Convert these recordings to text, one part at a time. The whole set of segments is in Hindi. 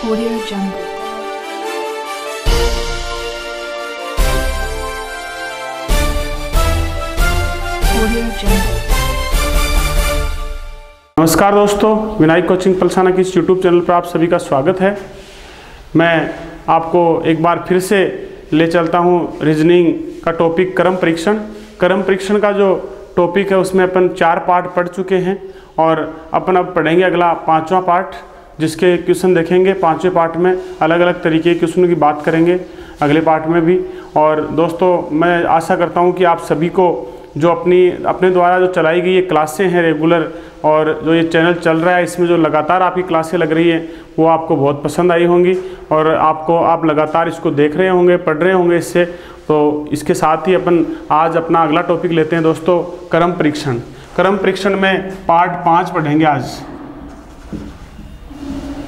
Audio Jungle. Audio Jungle. नमस्कार दोस्तों, विनायक कोचिंग पलसाना की इस यूट्यूब चैनल पर आप सभी का स्वागत है। मैं आपको एक बार फिर से ले चलता हूँ रीजनिंग का टॉपिक क्रम परीक्षण। क्रम परीक्षण का जो टॉपिक है उसमें अपन 4 पार्ट पढ़ चुके हैं और अपन अब पढ़ेंगे अगला 5वां पार्ट, जिसके क्वेश्चन देखेंगे। 5वें पार्ट में अलग अलग तरीके के क्वेश्चन की बात करेंगे अगले पार्ट में भी। और दोस्तों, मैं आशा करता हूँ कि आप सभी को जो अपने द्वारा जो चलाई गई ये क्लासें हैं रेगुलर, और जो ये चैनल चल रहा है इसमें जो लगातार आपकी क्लासें लग रही हैं वो आपको बहुत पसंद आई होंगी और आप लगातार इसको देख रहे होंगे, पढ़ रहे होंगे इससे। तो इसके साथ ही अपन आज अपना अगला टॉपिक लेते हैं दोस्तों, क्रम परीक्षण। क्रम परीक्षण में पार्ट 5 पढ़ेंगे आज।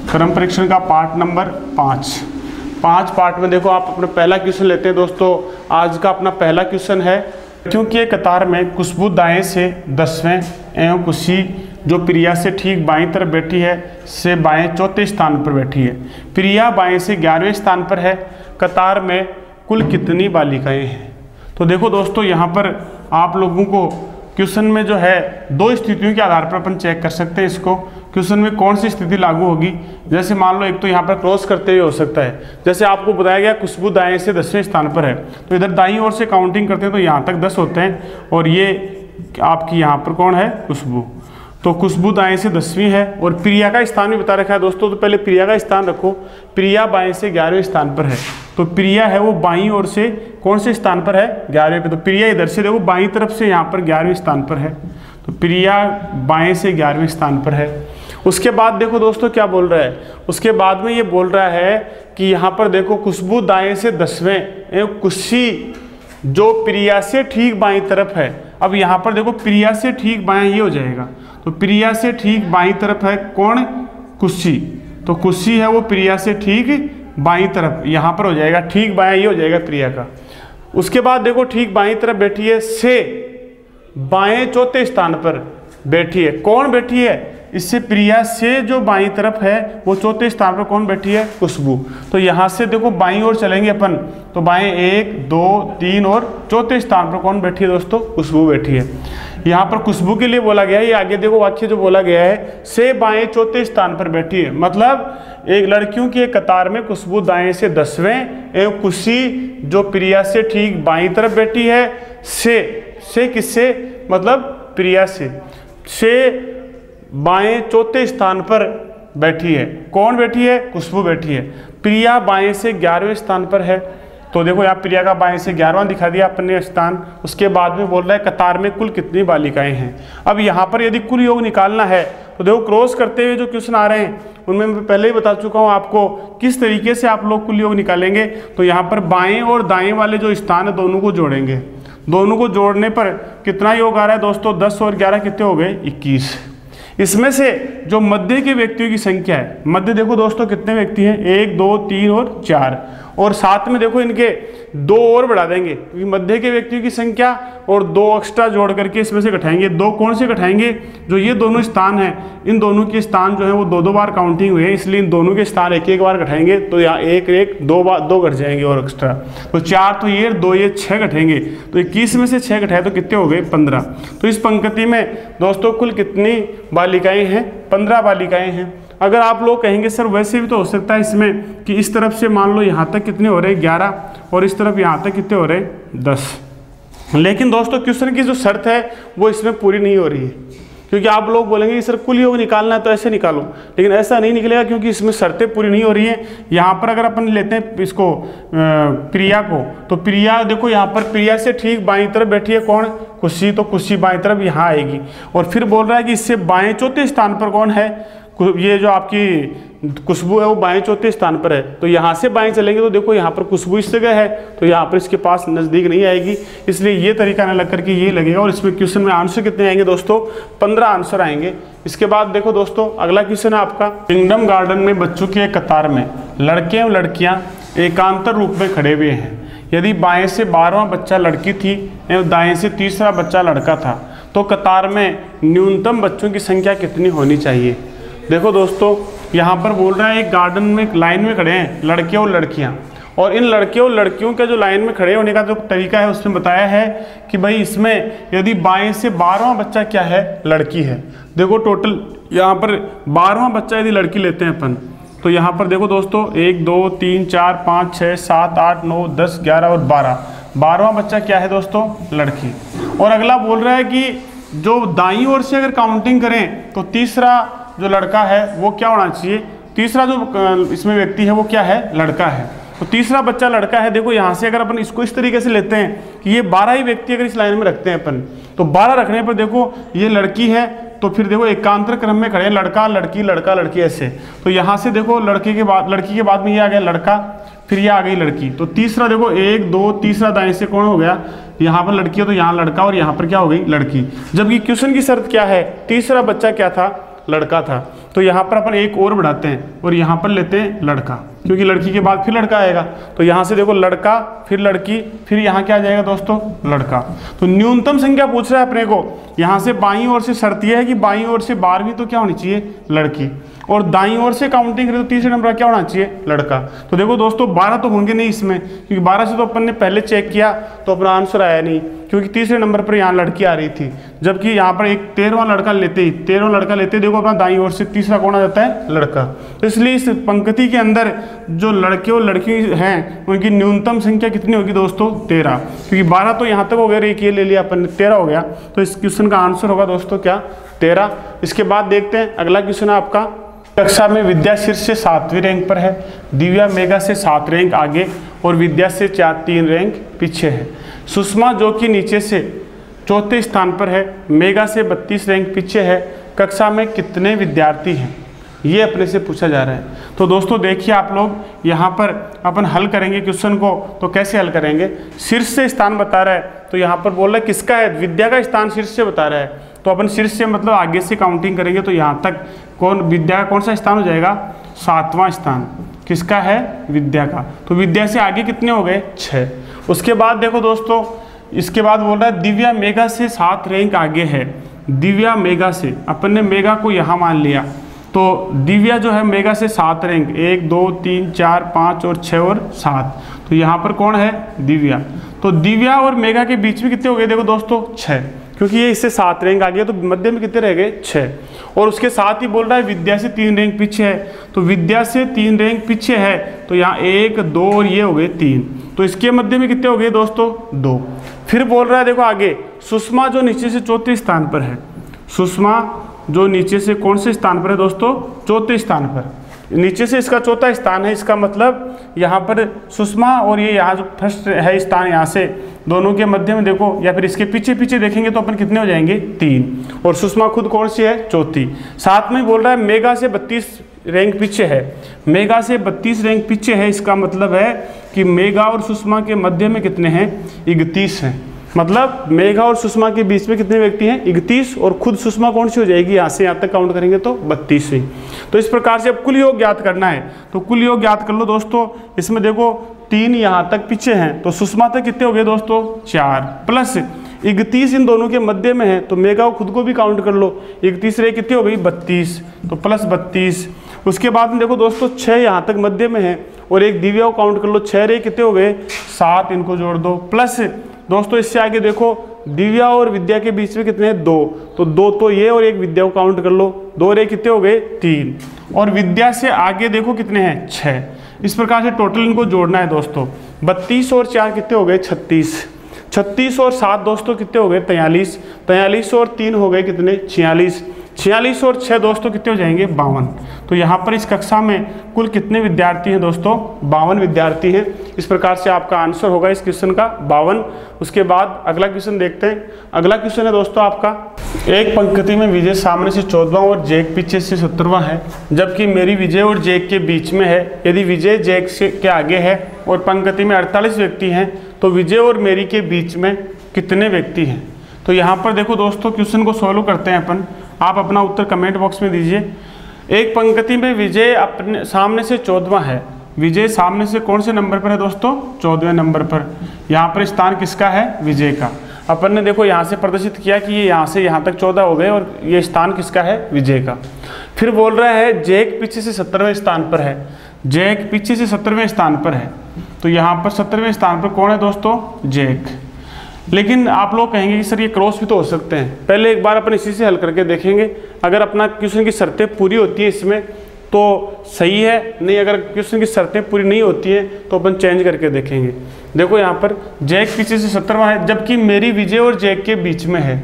क्रम परीक्षण का पार्ट नंबर 5 पार्ट में देखो आप अपना पहला क्वेश्चन लेते हैं दोस्तों। आज का अपना पहला क्वेश्चन है, क्योंकि एक कतार में खुशबू दाएं से 10वें एवं खुशी जो प्रिया से ठीक बाईं तरफ बैठी है से बाएं चौथे स्थान पर बैठी है। प्रिया बाएं से 11वें स्थान पर है। कतार में कुल कितनी बालिकाएं हैं? तो देखो दोस्तों, यहाँ पर आप लोगों को क्वेश्चन में जो है 2 स्थितियों के आधार पर अपन चेक कर सकते हैं इसको, क्वेश्चन में कौन सी स्थिति लागू होगी। जैसे मान लो एक तो यहाँ पर क्रॉस करते हुए हो सकता है, जैसे आपको बताया गया खुशबू दाएं से 10वें स्थान पर है, तो इधर दाईं ओर से काउंटिंग करते हैं तो यहाँ तक 10 होते हैं, और ये आपकी यहाँ पर कौन है? खुशबू। तो खुशबू दाएं से 10वीं है और प्रिया का स्थान भी बता रखा है दोस्तों। तो पहले प्रिया का स्थान रखो। प्रिया बाएं से 11वें स्थान पर है, तो प्रिया है वो बाईं ओर से कौन से स्थान पर है? 11वें पे। तो प्रिया इधर से देखो बाईं तरफ से यहाँ पर 11वें स्थान पर है, तो प्रिया बाएं से 11वें स्थान पर है। उसके बाद देखो दोस्तों क्या बोल रहा है, उसके बाद में ये बोल रहा है कि यहाँ पर देखो खुशबू दाएं से 10वें खुशी जो प्रिया से ठीक बाईं तरफ है। अब यहाँ पर देखो प्रिया से ठीक बाएं ये हो जाएगा, तो प्रिया से ठीक बाईं तरफ है कौन? खुशी। तो खुशी है वो प्रिया से ठीक बाईं तरफ, यहाँ पर हो जाएगा ठीक बाएं ये हो जाएगा प्रिया का। उसके बाद देखो ठीक बाईं तरफ बैठी है से बाएं चौथे स्थान पर बैठी है। कौन बैठी है? इससे प्रिया से जो बाईं तरफ है वो चौथे स्थान पर कौन बैठी है? खुशबू। तो यहाँ से देखो बाईं ओर चलेंगे अपन, तो बाएं 1 2 3 और चौथे स्थान पर कौन बैठी है दोस्तों? खुशबू बैठी है। यहाँ पर खुशबू के लिए बोला गया है, ये आगे देखो वाक्य जो बोला गया है, से बाएं चौथे स्थान पर बैठी है। मतलब एक लड़कियों की एक कतार में खुशबू दाएं से 10वें एवं खुशी जो प्रिया से ठीक बाईं तरफ बैठी है, से किससे? मतलब प्रिया से बाएं चौथे स्थान पर बैठी है। कौन बैठी है? खुशबू बैठी है। प्रिया बाएं से 11वें स्थान पर है, तो देखो यहाँ प्रिया का बाएं से 11वां दिखा दिया अपने स्थान। उसके बाद में बोल रहा है कतार में कुल कितनी बालिकाएं हैं। अब यहाँ पर यदि कुल योग निकालना है तो देखो क्रॉस करते हुए जो क्वेश्चन आ रहे हैं उनमें मैं पहले ही बता चुका हूँ आपको किस तरीके से आप लोग कुल योग निकालेंगे। तो यहाँ पर बाएं और दाएं वाले जो स्थान है दोनों को जोड़ेंगे। दोनों को जोड़ने पर कितना योग आ रहा है दोस्तों? 10 और 11 कितने हो गए? 21। इसमें से जो मध्य के व्यक्तियों की संख्या है, मध्य देखो दोस्तों कितने व्यक्ति हैं? 1 2 3 और 4, और साथ में देखो इनके 2 और बढ़ा देंगे, क्योंकि मध्य के व्यक्तियों की संख्या और 2 एक्स्ट्रा जोड़ करके इसमें से घटाएंगे। 2 कौन से घटाएंगे? जो ये दोनों स्थान हैं, इन दोनों के स्थान जो है वो 2 बार काउंटिंग हुए हैं, इसलिए इन दोनों के स्थान 1 बार घटाएंगे, तो यहाँ 1 1 2 घट जाएंगे और एक्स्ट्रा। तो 4 तो ये 2 ये 6 घटेंगे, तो 21 में से 6 घटाए तो कितने हो गए? 15। तो इस पंक्ति में दोस्तों कुल कितनी बालिकाएं हैं? 15 बालिकाएं हैं। अगर आप लोग कहेंगे सर वैसे भी तो हो सकता है इसमें कि इस तरफ से मान लो यहाँ तक कितने हो रहे हैं? 11, और इस तरफ यहाँ तक कितने हो रहे हैं? 10। लेकिन दोस्तों क्वेश्चन की जो शर्त है वो इसमें पूरी नहीं हो रही है, क्योंकि आप लोग बोलेंगे कि सर कुल योग निकालना है तो ऐसे निकालो, लेकिन ऐसा नहीं निकलेगा क्योंकि इसमें शर्तें पूरी नहीं हो रही हैं। यहाँ पर अगर अपन लेते हैं इसको प्रिया को, तो प्रिया देखो यहाँ पर प्रिया से ठीक बाईं तरफ बैठी है कौन? खुशी। तो खुशी बाईं तरफ यहाँ आएगी, और फिर बोल रहा है कि इससे बाएं चौथे स्थान पर कौन है? ये जो आपकी खुशबू है वो बाएं चौथे स्थान पर है। तो यहाँ से बाएं चलेंगे तो देखो यहाँ पर खुशबू इस जगह है, तो यहाँ पर इसके पास नज़दीक नहीं आएगी, इसलिए ये तरीका न लग करके ये लगेगा। और इसमें क्वेश्चन में आंसर कितने आएंगे दोस्तों? 15 आंसर आएंगे। इसके बाद देखो दोस्तों अगला क्वेश्चन है आपका, किंगडम गार्डन में बच्चों की एक कतार में लड़के एवं लड़कियाँ एकांतर रूप में खड़े हुए हैं। यदि बाएं से 12वां बच्चा लड़की थी एवं दाएं से 3रा बच्चा लड़का था, तो कतार में न्यूनतम बच्चों की संख्या कितनी होनी चाहिए? देखो दोस्तों यहाँ पर बोल रहा है एक गार्डन में लाइन में खड़े हैं लड़के और लड़कियाँ, और इन लड़के और लड़कियों के जो लाइन में खड़े होने का जो तरीका है उसमें बताया है कि भाई इसमें यदि बाएं से 12वां बच्चा क्या है, लड़की है। देखो टोटल यहाँ पर 12वां बच्चा यदि लड़की लेते हैं अपन, तो यहाँ पर देखो दोस्तों 1 2 3 4 5 6 7 8 9 10 11 और 12वां बच्चा क्या है दोस्तों, लड़की। और अगला बोल रहा है कि जो दाईं ओर से अगर काउंटिंग करें तो तीसरा जो लड़का है वो क्या होना चाहिए, तीसरा जो इसमें व्यक्ति है वो क्या है, लड़का है। तो तीसरा बच्चा लड़का है। देखो यहाँ से अगर अपन इसको इस तरीके से लेते हैं कि ये 12 ही व्यक्ति अगर इस लाइन में रखते हैं अपन, तो 12 रखने पर देखो ये लड़की है, तो फिर देखो एकांतर क्रम में खड़े हैं लड़का लड़की लड़का लड़की ऐसे। तो यहाँ से देखो लड़की के बाद में ये आ गया लड़का, फिर ये आ गई लड़की। तो तीसरा देखो 1 2 तीसरा दाएं से कौन हो गया, यहाँ पर लड़की है तो यहाँ लड़का और यहाँ पर क्या हो गई, लड़की। जबकि क्वेश्चन की शर्त क्या है, तीसरा बच्चा क्या था, लड़का था। तो यहाँ पर अपन एक और बढ़ाते हैं और यहाँ पर लेते हैं लड़का, क्योंकि लड़की के बाद फिर लड़का आएगा। तो यहाँ से देखो लड़का फिर लड़की, फिर यहाँ क्या आ जाएगा दोस्तों, लड़का। तो न्यूनतम संख्या पूछ रहा है अपने को। यहाँ से बाईं ओर से शर्त यह है कि बाईं ओर से 12वीं तो क्या होनी चाहिए, लड़की, और दाईं ओर से काउंटिंग करें तो तीसरे नंबर क्या होना चाहिए, लड़का। तो देखो दोस्तों 12 तो होंगे नहीं इसमें, क्योंकि 12 से तो अपन ने पहले चेक किया तो अपना आंसर आया नहीं, क्योंकि तीसरे नंबर पर यहाँ लड़की आ रही थी। जबकि यहाँ पर एक 13वां लड़का लेते देखो अपना दाईं ओर से तीसरा कौन आ जाता है, लड़का। तो इसलिए इस पंक्ति के अंदर जो लड़के और लड़की हैं उनकी न्यूनतम संख्या कितनी होगी दोस्तों, 13, क्योंकि 12 तो यहाँ तक हो गया, एक ये ले लिया अपन ने, 13 हो गया। तो इस क्वेश्चन का आंसर होगा दोस्तों क्या, 13। इसके बाद देखते हैं अगला क्वेश्चन है आपका। कक्षा में विद्या शीर्ष से 7वीं रैंक पर है, दिव्या मेगा से 7 रैंक आगे और विद्या से 3 रैंक पीछे है। सुषमा जो कि नीचे से 4थे स्थान पर है, मेगा से 32 रैंक पीछे है। कक्षा में कितने विद्यार्थी हैं, ये अपने से पूछा जा रहा है। तो दोस्तों देखिए आप लोग, यहाँ पर अपन हल करेंगे क्वेश्चन को, तो कैसे हल करेंगे, शीर्ष से स्थान बता रहा है, तो यहाँ पर बोल रहा है किसका है, विद्या का स्थान शीर्ष से बता रहा है। तो अपन शीर्ष से मतलब आगे से काउंटिंग करेंगे तो यहाँ तक कौन, विद्या का कौन सा स्थान हो जाएगा, 7वां स्थान किसका है, विद्या का। तो विद्या से आगे कितने हो गए, 6। उसके बाद देखो दोस्तों, इसके बाद बोल रहा है दिव्या मेगा से 7 रैंक आगे है। दिव्या मेगा से, अपन ने मेगा को यहाँ मान लिया, तो दिव्या जो है मेगा से 7 रैंक, 1 2 3 4 5 और 6 और 7। तो यहाँ पर कौन है, दिव्या। तो दिव्या और मेगा के बीच में कितने हो गए देखो दोस्तों, 6, क्योंकि ये इससे 7 रैंक आ गया, तो मध्य में कितने रह गए, 6। और उसके साथ ही बोल रहा है विद्या से 3 रैंक पीछे है, तो विद्या से 3 रैंक पीछे है, तो यहाँ 1 2 और ये हो गए 3, तो इसके मध्य में कितने हो गए दोस्तों, 2। फिर बोल रहा है देखो आगे, सुषमा जो नीचे से 4थे स्थान पर है, सुषमा जो नीचे से कौन से स्थान पर है दोस्तों, 4थे स्थान पर, नीचे से इसका 4था स्थान है। इसका मतलब यहाँ पर सुषमा और ये यहाँ जो फर्स्ट है स्थान, यहाँ से दोनों के मध्य में देखो, या फिर इसके पीछे पीछे देखेंगे तो अपन कितने हो जाएंगे, 3। और सुषमा खुद कौन सी है, 4थी। साथ में बोल रहा है मेगा से 32 रैंक पीछे है, मेगा से 32 रैंक पीछे है। इसका मतलब है कि मेगा और सुषमा के मध्य में कितने हैं, 31 हैं। मतलब मेघा और सुषमा के बीच में कितने व्यक्ति हैं, 31, और खुद सुषमा कौन सी हो जाएगी, यहाँ से यहाँ तक काउंट करेंगे तो 32वीं। तो इस प्रकार से अब कुल योग ज्ञात करना है, तो कुल योग ज्ञात कर लो दोस्तों। इसमें देखो 3 यहाँ तक पीछे हैं, तो सुषमा तक कितने हो गए दोस्तों, 4, प्लस 31 इन दोनों के मध्य में है, तो मेघा खुद को भी काउंट कर लो, 31 रे कितनी हो गई, 32, तो प्लस 32। उसके बाद में देखो दोस्तों 6 यहाँ तक मध्य में है, और एक दिव्या को काउंट कर लो, 6 रे कितने हो गए, 7, इनको जोड़ दो। प्लस दोस्तों इससे आगे देखो दिव्या और विद्या के बीच में कितने हैं, 2, तो 2 तो ये और एक विद्या को काउंट कर लो, 2 रे कितने हो गए, 3, और विद्या से आगे देखो कितने हैं, 6। इस प्रकार से टोटल इनको जोड़ना है दोस्तों। 32 और 4 कितने हो गए, 36, 36 और 7 दोस्तों कितने हो गए, 43, 43 और 3 हो गए कितने, 46, 46 और 6 दोस्तों कितने हो जाएंगे, 52। तो यहाँ पर इस कक्षा में कुल कितने विद्यार्थी हैं दोस्तों, 52 विद्यार्थी हैं। इस प्रकार से आपका आंसर होगा इस क्वेश्चन का 52। उसके बाद अगला क्वेश्चन देखते हैं। अगला क्वेश्चन है दोस्तों आपका, एक पंक्ति में विजय सामने से 14वां और जैक पीछे से 17वां है, जबकि मेरी विजय और जैक के बीच में है। यदि विजय जैक से के आगे है और पंक्ति में 48 व्यक्ति हैं, तो विजय और मेरी के बीच में कितने व्यक्ति हैं। तो यहाँ पर देखो दोस्तों क्वेश्चन को सॉल्व करते हैं अपन, आप अपना उत्तर कमेंट बॉक्स में दीजिए। एक पंक्ति में विजय अपने सामने से 14वां है, विजय सामने से कौन से नंबर पर है दोस्तों, 14वें नंबर पर। यहाँ पर स्थान किसका है, विजय का। अपन ने देखो यहाँ से प्रदर्शित किया कि ये यहाँ से यहाँ तक 14 हो गए और ये स्थान किसका है, विजय का। फिर बोल रहा है जैक पीछे से 17वें स्थान पर है, जैक पीछे से 17वें स्थान पर है, तो यहाँ पर 17वें स्थान पर कौन है दोस्तों? जैक। लेकिन आप लोग कहेंगे कि सर ये क्रॉस भी तो हो सकते हैं। पहले एक बार अपन इसी से हल करके देखेंगे, अगर अपना क्वेश्चन की शर्तें पूरी होती है इसमें तो सही है, नहीं अगर क्वेश्चन की शर्तें पूरी नहीं होती है तो अपन चेंज करके देखेंगे। देखो यहाँ पर जैक पीछे से 17वां है, जबकि मेरी विजय और जैक के बीच में है,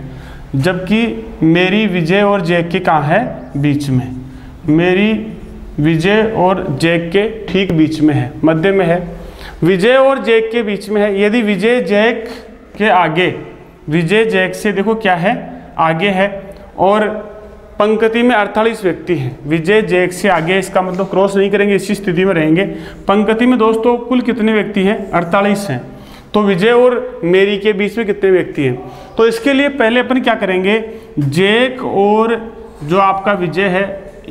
जबकि मेरी विजय और जैक के कहाँ है? बीच में, मेरी विजय और जैक के ठीक बीच में है, मध्य में है, विजय और जैक के बीच में है। यदि विजय जैक के आगे, विजय जैक से देखो क्या है? आगे है, और पंक्ति में 48 व्यक्ति हैं, विजय जैक से आगे, इसका मतलब क्रॉस नहीं करेंगे, इसी स्थिति में रहेंगे। पंक्ति में दोस्तों कुल कितने व्यक्ति हैं? 48 हैं। तो विजय और मेरी के बीच में कितने व्यक्ति हैं? तो इसके लिए पहले अपन क्या करेंगे, जैक और जो आपका विजय है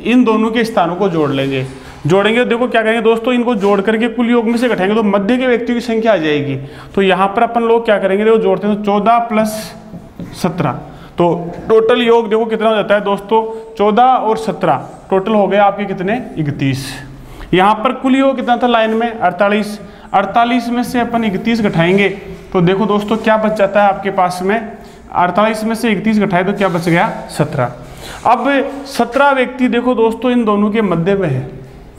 इन दोनों के स्थानों को जोड़ लेंगे। जोड़ेंगे देखो क्या करेंगे दोस्तों, इनको जोड़ करके कुल योग में से घटाएंगे तो मध्य के व्यक्तियों की संख्या आ जाएगी। तो यहाँ पर अपन लोग क्या करेंगे, देखो जोड़ते हैं तो 14 + 17, तो टोटल योग देखो कितना हो जाता है दोस्तों? 14 और 17 टोटल हो गए आपके कितने? 31। यहाँ पर कुल योग कितना था लाइन में? 48। 48 में से अपन 31 घटाएंगे तो देखो दोस्तों क्या बच जाता है आपके पास में? 48 में से 31 घटाए तो क्या बच गया? 17। अब 17 व्यक्ति देखो दोस्तों इन दोनों के मध्य में है।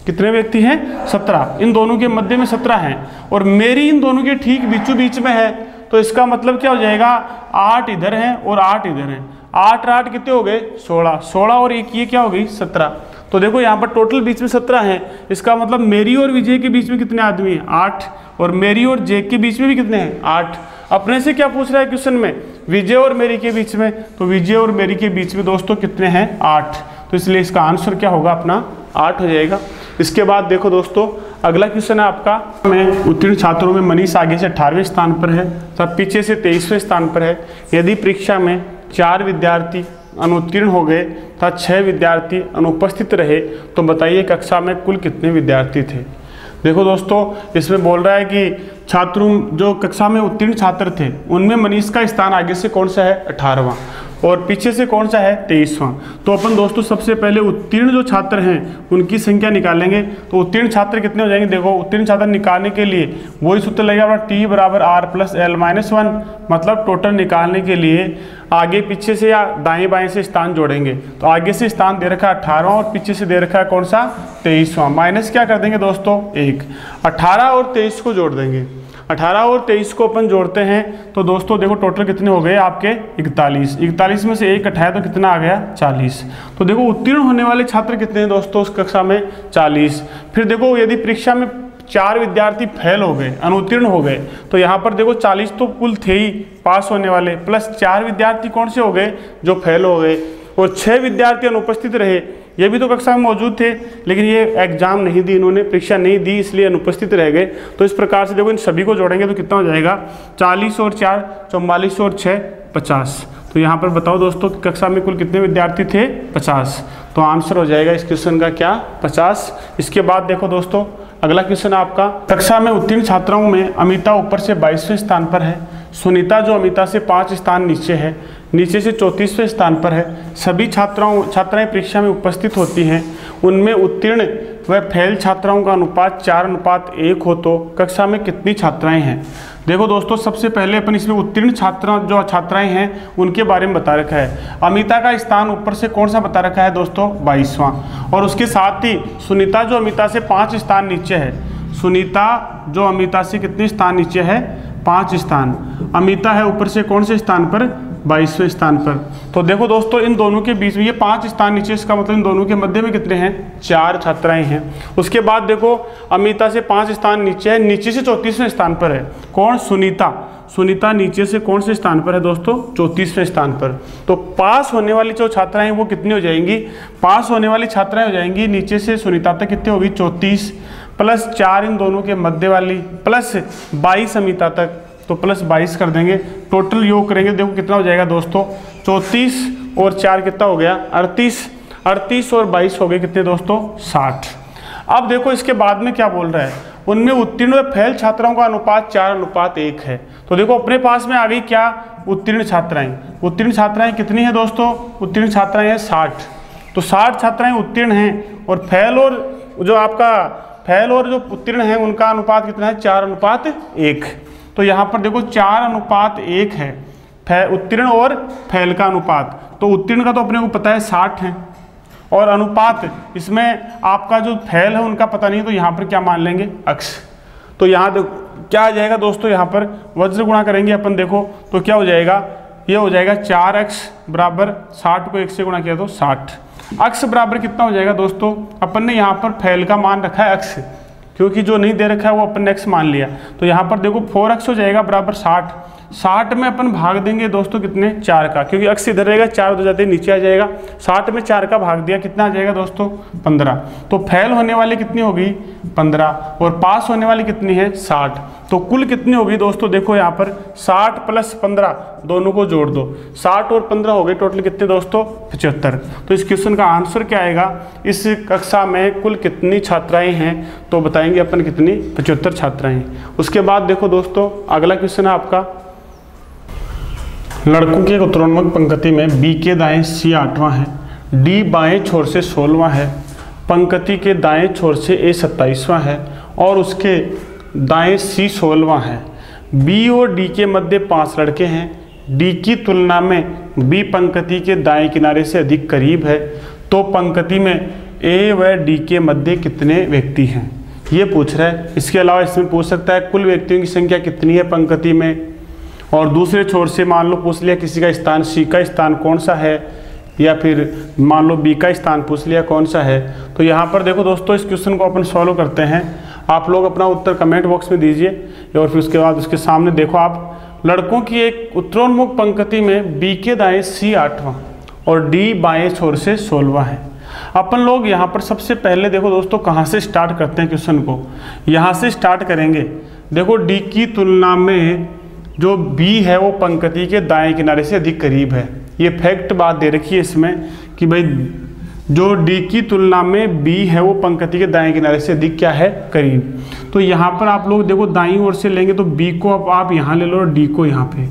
कितने व्यक्ति हैं? 17। इन दोनों के मध्य में 17 हैं, और मेरी इन दोनों के ठीक बीचों बीच में है, तो इसका मतलब क्या हो जाएगा? 8 इधर हैं और 8 इधर हैं। 8 8 कितने हो गए? 16। 16 और एक ये क्या हो गई? 17। तो देखो यहाँ पर टोटल बीच में 17 हैं, इसका मतलब मेरी और विजय के बीच में कितने आदमी हैं? 8। और मेरी और जैक के बीच में भी कितने हैं? 8। अपने से क्या पूछ रहा है क्वेश्चन में? विजय और मेरी के बीच में, तो विजय और मेरी के बीच में दोस्तों कितने हैं? 8। तो इसलिए इसका आंसर क्या होगा अपना? 8 हो जाएगा। इसके बाद देखो दोस्तों अगला क्वेश्चन है आपका, में उत्तीर्ण छात्रों में मनीष आगे से 18वें स्थान पर है, तब पीछे से 23वें स्थान पर है। यदि परीक्षा में 4 विद्यार्थी अनुत्तीर्ण हो गए तथा 6 विद्यार्थी अनुपस्थित रहे तो बताइए कक्षा में कुल कितने विद्यार्थी थे? देखो दोस्तों इसमें बोल रहा है कि छात्रों जो कक्षा में उत्तीर्ण छात्र थे उनमें मनीष का स्थान आगे से कौन सा है? 18वां, और पीछे से कौन सा है? 23वां। तो अपन दोस्तों सबसे पहले उत्तीर्ण जो छात्र हैं उनकी संख्या निकालेंगे। तो उत्तीर्ण छात्र कितने हो जाएंगे? देखो उत्तीर्ण छात्र निकालने के लिए वही सूत्र लगेगा अपना T = R+L-1, मतलब टोटल निकालने के लिए आगे पीछे से या दाएं बाएं से स्थान जोड़ेंगे। तो आगे से स्थान दे रखा है 18वां और पीछे से दे रखा है कौन सा? 23वां। माइनस क्या कर देंगे दोस्तों? 1। 18 और 23 को जोड़ देंगे। 18 और 23 को अपन जोड़ते हैं तो दोस्तों देखो टोटल कितने हो गए आपके? 41। 41 में से 1 घटाया तो कितना आ गया? 40। तो देखो उत्तीर्ण होने वाले छात्र कितने हैं दोस्तों उस कक्षा में? 40। फिर देखो यदि परीक्षा में 4 विद्यार्थी फेल हो गए, अनुत्तीर्ण हो गए, तो यहाँ पर देखो 40 तो कुल थे ही पास होने वाले, प्लस 4 विद्यार्थी कौन से हो गए? जो फेल हो गए, और 6 विद्यार्थी अनुपस्थित रहे। ये भी तो कक्षा में मौजूद थे लेकिन ये एग्जाम नहीं दी, इन्होंने परीक्षा नहीं दी इसलिए अनुपस्थित रह गए। तो इस प्रकार से देखो इन सभी को जोड़ेंगे तो कितना हो जाएगा? 40 और 4 44 और 6 50। तो यहाँ पर बताओ दोस्तों कि कक्षा में कुल कितने विद्यार्थी थे? 50। तो आंसर हो जाएगा इस क्वेश्चन का क्या? 50। इसके बाद देखो दोस्तों अगला क्वेश्चन आपका, कक्षा में उत्तीर्ण छात्राओं में अमिता ऊपर से 22वें स्थान पर है, सुनीता जो अमिता से 5 स्थान नीचे है, नीचे से 34वें स्थान पर है। सभी छात्राएं परीक्षा में उपस्थित होती हैं, उनमें उत्तीर्ण व फेल छात्राओं का अनुपात 4:1 हो तो कक्षा में कितनी छात्राएं हैं? देखो दोस्तों सबसे पहले अपन इसमें उत्तीर्ण छात्राएं हैं उनके बारे में बता रखा है। अमिता का स्थान ऊपर से कौन सा बता रखा है दोस्तों? 22वां। और उसके साथ ही सुनीता जो अमिता से 5 स्थान नीचे है, सुनीता जो अमिता से कितने स्थान नीचे है? 5 स्थान। अमिता है ऊपर से कौन से स्थान पर? 22वें स्थान पर। तो देखो दोस्तों इन दोनों के बीच में ये 5 स्थान नीचे, इसका मतलब इन दोनों के मध्य में कितने हैं? 4 छात्राएं हैं। उसके बाद देखो अमिता से 5 स्थान नीचे है, नीचे से 34वें स्थान पर है कौन? सुनीता। सुनीता नीचे से कौन से स्थान पर है दोस्तों? 34वें स्थान पर। तो पास होने वाली जो छात्राएं वो कितनी हो जाएंगी? पास होने वाली छात्राएं हो जाएंगी नीचे से सुनीता तक कितनी होगी? 34 प्लस 4 इन दोनों के मध्य वाली प्लस 22 अमिता तक, तो प्लस 22 कर देंगे। टोटल योग करेंगे देखो कितना हो जाएगा दोस्तों? 34 और 4 कितना हो गया? 38। 38 और 22 हो गए कितने दोस्तों? 60। अब देखो इसके बाद में क्या बोल रहा है, उनमें उत्तीर्ण व फेल छात्राओं का अनुपात 4:1 है। तो देखो अपने पास में आ गई क्या? उत्तीर्ण छात्राएं। उत्तीर्ण छात्राएं कितनी है दोस्तों? उत्तीर्ण छात्राएं हैं 60। तो 60 छात्राएं उत्तीर्ण हैं और फेल और जो उत्तीर्ण हैं उनका अनुपात कितना है, 4:1। तो यहाँ पर देखो 4:1 है उत्तीर्ण और फेल का अनुपात। तो उत्तीर्ण का तो अपने को पता है 60 है, और अनुपात इसमें आपका जो फेल है उनका पता नहीं, तो यहाँ पर क्या मान लेंगे, अक्ष। तो यहाँ क्या आ जाएगा दोस्तों, यहाँ पर वज्र गुणा करेंगे अपन, देखो तो क्या हो जाएगा, ये हो जाएगा 4x बराबर 60 को 1 से गुणा किया तो 60। अक्ष बराबर कितना हो जाएगा दोस्तों, अपन ने यहाँ पर फेल का मान रखा है अक्ष, क्योंकि जो नहीं दे रखा है वो अपन ने x मान लिया। तो यहाँ पर देखो 4x हो जाएगा बराबर 60। 60 में अपन भाग देंगे दोस्तों कितने, 4 का, क्योंकि अक्ष इधर रहेगा, 4 हो जाते नीचे आ जाएगा। 60 में 4 का भाग दिया, कितना आ जाएगा दोस्तों, 15। तो फेल होने वाली कितनी होगी, 15, और पास होने वाली कितनी है, 60। तो कुल कितनी होगी दोस्तों, देखो यहाँ पर 60 + 15 दोनों को जोड़ दो, 60 और 15 हो गए टोटल कितने दोस्तों, 75। तो इस क्वेश्चन का आंसर क्या आएगा, इस कक्षा में कुल कितनी छात्राएं हैं, तो बताएंगे अपन कितनी, 75 छात्राएं हैं। उसके बाद देखो दोस्तों अगला क्वेश्चन है आपका, लड़कों की एक उत्तरोन्मुख पंक्ति में बी के दाएं सी 8वां है, डी बाएं छोर से 16वां है, पंक्ति के दाएं छोर से ए 27वां है और उसके दाएं सी 16वां है। बी और डी के मध्य 5 लड़के हैं, डी की तुलना में बी पंक्ति के दाएं किनारे से अधिक करीब है, तो पंक्ति में ए व डी के मध्य कितने व्यक्ति हैं, ये पूछ रहा है। इसके अलावा इसमें पूछ सकता है कुल व्यक्तियों की संख्या कितनी है पंक्ति में, और दूसरे छोर से मान लो पूछ लिया किसी का स्थान, सी का स्थान कौन सा है, या फिर मान लो बी का स्थान पूछ लिया कौन सा है। तो यहाँ पर देखो दोस्तों इस क्वेश्चन को अपन सॉल्व करते हैं। आप लोग अपना उत्तर कमेंट बॉक्स में दीजिए, और फिर उसके बाद उसके सामने देखो आप, लड़कों की एक उत्तरोन्मुख पंक्ति में बी के दाएं सी 8वां और डी बाएं छोर से 16वां है। अपन लोग यहाँ पर सबसे पहले देखो दोस्तों कहाँ से स्टार्ट करते हैं क्वेश्चन को, यहाँ से स्टार्ट करेंगे। देखो डी की तुलना में जो बी है वो पंक्ति के दाएं किनारे से अधिक करीब है, ये फैक्ट बात दे रखी है इसमें कि भाई जो डी की तुलना में बी है वो पंक्ति के दाएं किनारे से अधिक क्या है, करीब। तो यहाँ पर आप लोग देखो दाईं ओर से लेंगे तो बी को अब आप यहाँ ले लो और डी को यहाँ पे,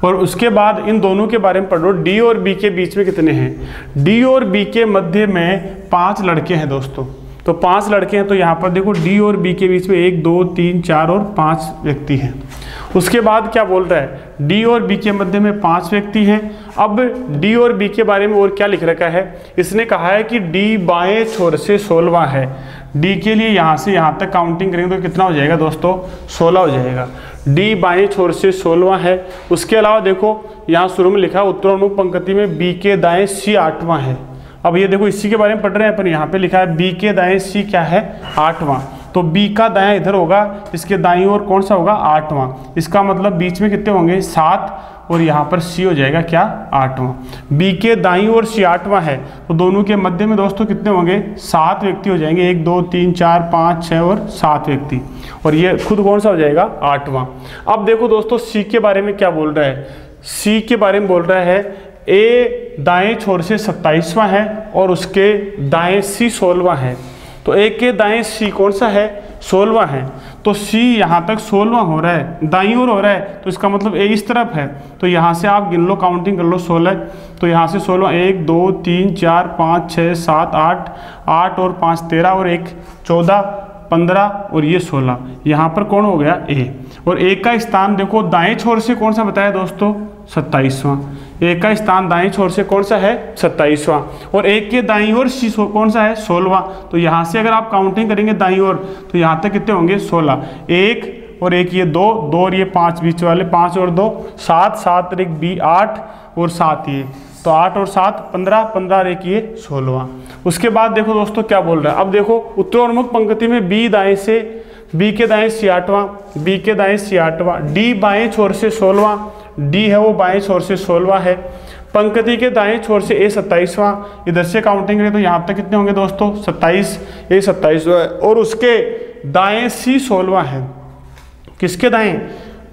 और उसके बाद इन दोनों के बारे में पढ़ लो। डी और बी के बीच में कितने हैं, डी और बी के मध्य में 5 लड़के हैं दोस्तों, तो 5 लड़के हैं। तो यहाँ पर देखो डी और बी के बीच में 1 2 3 4 और 5 व्यक्ति हैं। उसके बाद क्या बोल रहा है, डी और बी के मध्य में 5 व्यक्ति हैं। अब डी और बी के बारे में और क्या लिख रखा है, इसने कहा है कि डी बाएं छोर से 16वां है। डी के लिए यहाँ से यहाँ तक काउंटिंग करेंगे तो कितना हो जाएगा दोस्तों, 16 हो जाएगा। डी बाएं छोर से 16वां है। उसके अलावा देखो यहाँ शुरू में लिखा उत्तरोन्मुख पंक्ति में बी के दाएं सी 8वां है। अब ये देखो इसी के बारे में पढ़ रहे हैं अपन, यहाँ पे लिखा है बी के दाएं सी क्या है, 8वां। तो बी का दायां इधर होगा, इसके दाईं ओर कौन सा होगा, 8वां। इसका मतलब बीच में कितने होंगे, 7, और यहाँ पर सी हो जाएगा क्या, 8वां। बी के दाईं ओर सी 8वां है, तो दोनों के मध्य में दोस्तों कितने होंगे, 7 व्यक्ति हो जाएंगे, 1 2 3 4 5 6 और 7 व्यक्ति, और ये खुद कौन सा हो जाएगा, 8वां। अब देखो दोस्तों सी के बारे में क्या बोल रहा है, सी के बारे में बोल रहा है ए दाएं छोर से 27वां है और उसके दाएं सी 16वां है। तो ए के दाएं सी कौन सा है, 16वां है। तो सी यहाँ तक 16वां हो रहा है, दाईं ओर हो रहा है, तो इसका मतलब ए इस तरफ है। तो यहाँ से आप गिन लो, काउंटिंग कर लो, 16। तो यहाँ से 16, 1 2 3 4 5 6 7 8, 8 और 5 13 और 1 14 15 और ये 16। यहाँ पर कौन हो गया, ए। और ए का स्थान देखो दाएं छोर से कौन सा बताया दोस्तों, 27वां। ए का स्थान दाएं छोर से कौन सा है, 27वां। और एक के दाईं ओर सी कौन सा है, 16वां। तो यहाँ से अगर आप काउंटिंग करेंगे दाईं ओर तो यहाँ तक कितने होंगे, 16। 1 और 1 ये 2 और ये 5 बीच वाले, 5 और 2 7, 7 और 1 बी 8 और 7 ये, तो 8 और 7 15, 15 और 1 ये 16वां। उसके बाद देखो दोस्तों क्या बोल रहा है, अब देखो उत्तरोन्मुख पंक्ति में बी दाएं से, बी के दाएं सी 8वां, बी के दाएं सी 8वां, डी बाएं छोर से 16वां, डी है वो बाएं छोर से 16वां है। पंक्ति के दाएं छोर से ए 27वां, इधर से काउंटिंग करें तो यहाँ तक कितने होंगे दोस्तों, 27, ए 27वां है। और उसके दाएं सी 16वां है। किसके दाएं,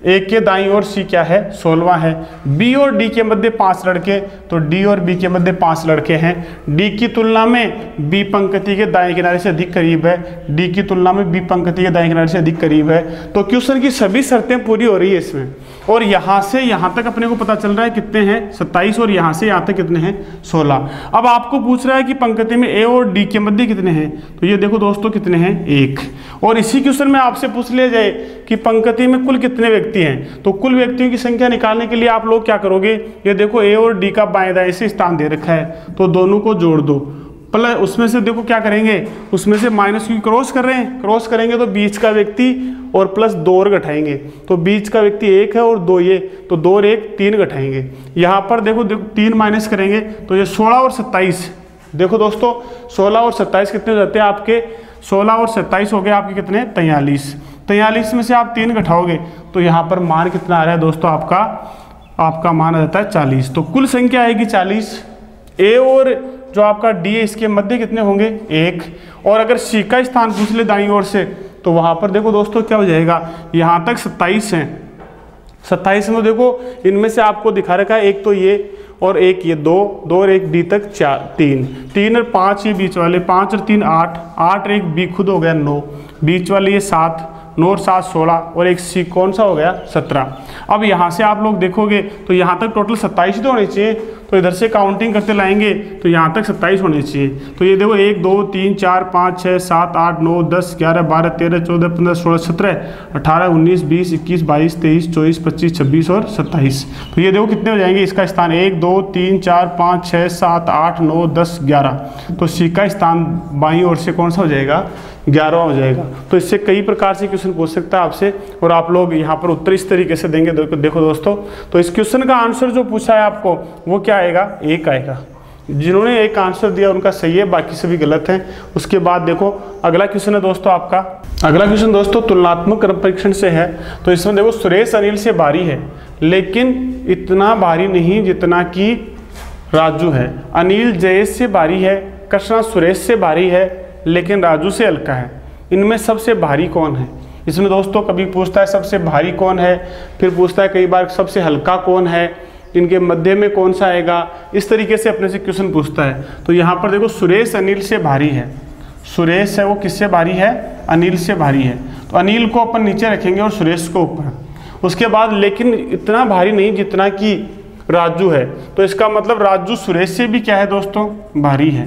ए के दाईं ओर सी क्या है 16 है। बी और डी के मध्य 5 लड़के, तो डी और बी के मध्य 5 लड़के हैं। डी की तुलना में बी पंक्ति के दाएं किनारे से अधिक करीब है, डी की तुलना में बी पंक्ति के दाएं किनारे से अधिक करीब है। तो क्वेश्चन की सभी शर्तें पूरी हो रही है इसमें, और यहाँ से यहाँ तक अपने को पता चल रहा है कितने हैं 27, और यहाँ से यहाँ तक कितने हैं 16। अब आपको पूछ रहा है कि पंक्ति में ए और डी के मध्य कितने हैं, तो ये देखो दोस्तों कितने हैं 1। और इसी क्वेश्चन में आपसे पूछ लिया जाए कि पंक्ति में कुल कितने व्यक्ति हैं, तो कुल व्यक्तियों की संख्या निकालने के लिए आप लोग क्या करोगे, ये देखो ए और डी का बाएं दाएं से स्थान दे रखा है, तो दोनों को जोड़ दो। प्लस उसमें से देखो क्या करेंगे, उसमें से माइनस क्यों क्रॉस कर रहे हैं, क्रॉस करेंगे तो बीच का व्यक्ति और प्लस 2 और घटाएंगे, तो बीच का व्यक्ति 1 है और 2 ये, तो 2 और 1 3 घटाएंगे। यहाँ पर देखो 3 माइनस करेंगे तो ये 16 और 27, देखो दोस्तों 16 और 27 कितने हो जाते हैं आपके, 16 और 27 हो गए आपके कितने 43। 43 में से आप 3 घटाओगे तो यहाँ पर मान कितना आ रहा है दोस्तों, आपका मान आ जाता है 40। तो कुल संख्या आएगी 40। ए और जो आपका डी है इसके मध्य कितने होंगे 1, और अगर सी का स्थान पूछ ले दाईं ओर से तो वहाँ पर देखो दोस्तों क्या हो जाएगा, यहाँ तक 27 हैं। 27 में देखो इनमें से आपको दिखा रखा है एक तो ये और एक ये 2 और 1 डी तक 3 और 5 ये बीच वाले, 5 और 3 8 और 1 बी खुद हो गया 9, बीच वाले ये 7, 9 और 7 16, और एक सी कौन सा हो गया 17। अब यहाँ से आप लोग देखोगे तो यहाँ तक टोटल 27 तो होने चाहिए, तो इधर से काउंटिंग करते लाएंगे तो यहाँ तक 27 होने चाहिए। तो ये देखो 1 2 3 4 5 6 7 8 9 10 11 12 13 14 15 16 17 18 19 20 21 22 23 24 25 26 और 27। तो ये देखो कितने हो जाएंगे, इसका स्थान 1 2 3 4 5 6 7 8 9 10 11, तो सी का स्थान बाईं ओर से कौन सा हो जाएगा 11वां हो जाएगा। तो इससे कई प्रकार से क्वेश्चन पूछ सकता है आपसे, और आप लोग यहाँ पर उत्तर इस तरीके से देंगे। देखो दोस्तों, तो इस क्वेश्चन का आंसर जो पूछा है आपको वो क्या आएगा, 1 आएगा। जिन्होंने एक आंसर दिया उनका सही है, बाकी सभी गलत हैं। उसके बाद देखो अगला क्वेश्चन है दोस्तों आपका, अगला क्वेश्चन दोस्तों तुलनात्मक क्रम परीक्षण से है। तो इसमें देखो सुरेश अनिल से भारी है, लेकिन इतना भारी नहीं जितना कि राजू है। अनिल जयेश से भारी है, कृष्णा सुरेश से भारी है, लेकिन राजू से हल्का है। इनमें सबसे भारी कौन है? इसमें दोस्तों कभी पूछता है सबसे भारी कौन है, फिर पूछता है कई बार सबसे हल्का कौन है, इनके मध्य में कौन सा आएगा, इस तरीके से अपने से क्वेश्चन पूछता है। तो यहाँ पर देखो सुरेश अनिल से भारी है, सुरेश है वो किससे भारी है, अनिल से भारी है। तो अनिल को अपन नीचे रखेंगे और सुरेश को ऊपर। उसके बाद लेकिन इतना भारी नहीं जितना कि राजू है, तो इसका मतलब राजू सुरेश से भी क्या है दोस्तों, भारी है।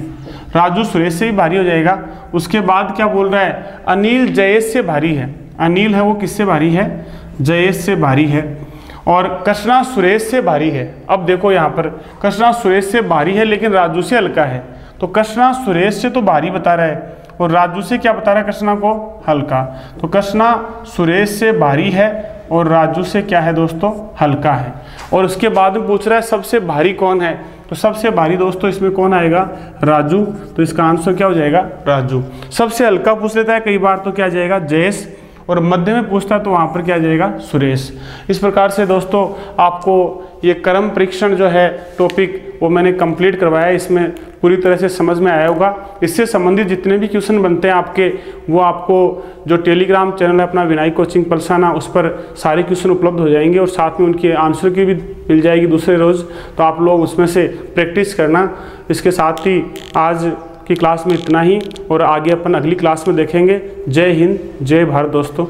राजू सुरेश से भी भारी हो जाएगा। उसके बाद क्या बोल रहा है, अनिल जयेश से भारी है। अनिल है वो किससे भारी है, जयेश से भारी है। और कृष्णा सुरेश से भारी है। अब देखो यहाँ पर कृष्णा सुरेश से भारी है लेकिन राजू से हल्का है, तो कृष्णा सुरेश से तो भारी बता रहा है और राजू से क्या बता रहा है, कृष्णा को हल्का। तो कृष्णा सुरेश से भारी है और राजू से क्या है दोस्तों, हल्का है। और उसके बाद में पूछ रहा है सबसे भारी कौन है, तो सबसे भारी दोस्तों इसमें कौन आएगा, राजू। तो इसका आंसर क्या हो जाएगा, राजू। सबसे हल्का पूछ लेता है कई बार तो क्या जाएगा, जयेश। और मध्य में पूछता है तो वहाँ पर क्या जाएगा, सुरेश। इस प्रकार से दोस्तों आपको ये क्रम परीक्षण जो है टॉपिक वो मैंने कंप्लीट करवाया है, इसमें पूरी तरह से समझ में आया होगा। इससे संबंधित जितने भी क्वेश्चन बनते हैं आपके, वो आपको जो टेलीग्राम चैनल है अपना विनायक कोचिंग पलसाना, उस पर सारे क्वेश्चन उपलब्ध हो जाएंगे और साथ में उनके आंसर की भी मिल जाएगी दूसरे रोज़। तो आप लोग उसमें से प्रैक्टिस करना। इसके साथ ही आज की क्लास में इतना ही, और आगे अपन अगली क्लास में देखेंगे। जय हिंद, जय भारत दोस्तों।